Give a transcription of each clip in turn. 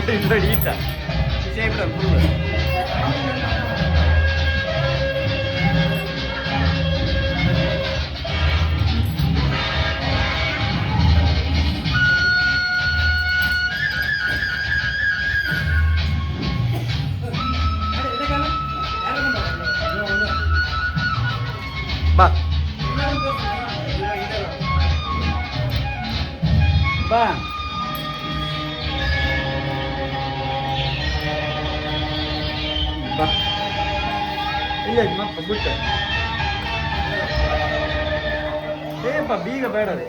Nanti itu dita. Saya belum dulu. Bang. Bang. Bang. ಇಲ್ಲ ಮಪ್ಪ ಬಿಟ್ಟ ಏಪ್ಪ ಬೀಗ ಬೇಡ ರೀ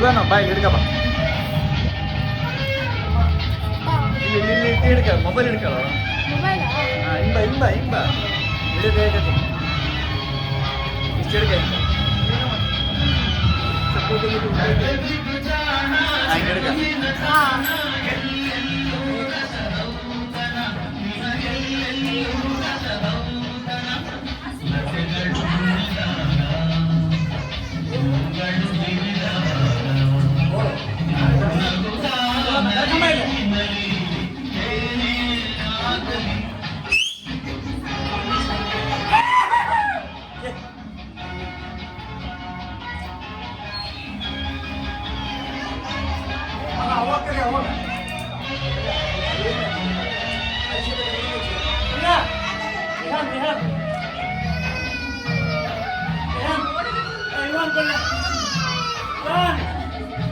Sudah baik hidup apa? Ini hidup mobile hidup kalau? Mobile ah? Imba. Hidup kayak gitu. Istirahat kayak. ಹಂಗೆ ಹಿಡ್ಕ.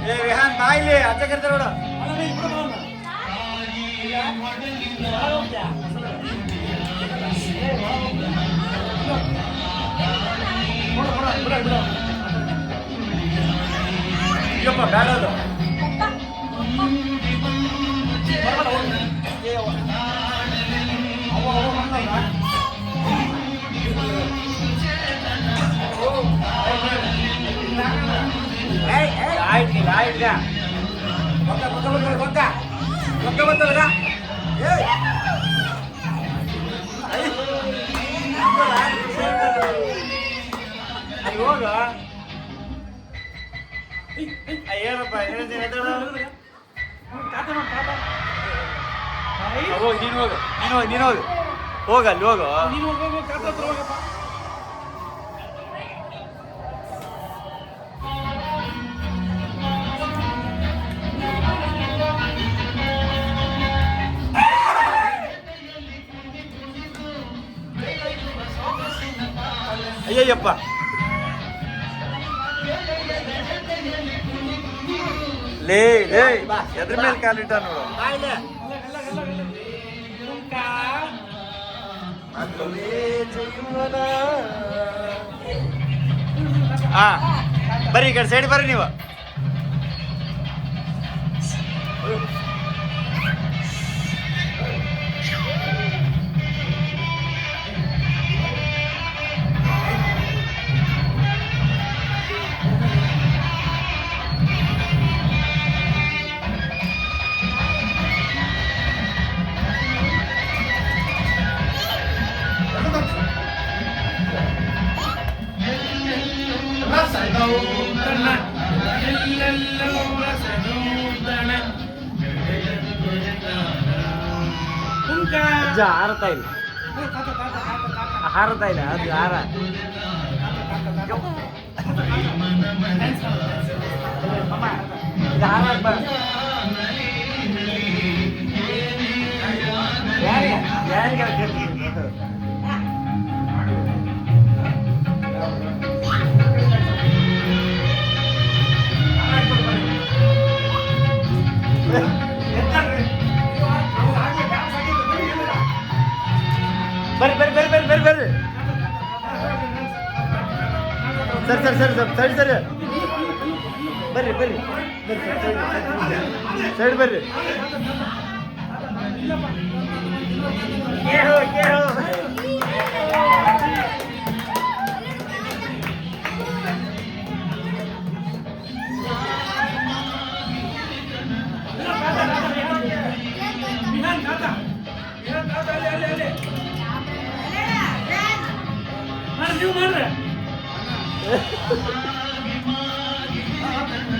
ಏ ವಿಹಾನ್ ಬಾ ಇಲ್ಲಿ ಅಜ್ಜ ಕರ್ತಾರೆ ನೋಡು. ಅಯ್ಯಪ್ಪ ಬೇಡ ಅದು. ಏನಪ್ಪ ಹೋಗಿ ನೀನು ಹೋಗು, ನೀನು ಹೋಗು, ಹೋಗ ಅಲ್ಲಿ ಹೋಗು. ಅಯ್ಯಯ್ಯಪ್ಪ ಲೇ ಲೇ ಎದ್ರ ಮೇಲೆ ಕಾಲಿಟ್ಟ ನೋಡು. ಹಾ ಬರ್ರಿ ಈ ಕಡೆ ಸೈಡ್ ಬರ್ರಿ ನೀವು. ಅಜ್ಜ ಹಾರತಾ ಇಲ್ಲ, ಹಾರತಾ ಇಲ್ಲ, ಅದು ಹಾರ. ಬರ್ರಿ ಬರ್ರಿ ಬರ್ರಿ ಬರ್ರಿ ಬರ್ರಿ ಬರ್ರಿ ಸರಿ ಸರಿ ಸರಿ ಸರಿ ಸರಿ ಬರ್ರಿ ಬರ್ರಿ ಸೈಡ್ ಬರ್ರಿ.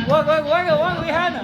ಹೋಗ ಹೋಗ ಹೋಗ ಹೋಗ ವಿಹಾನ.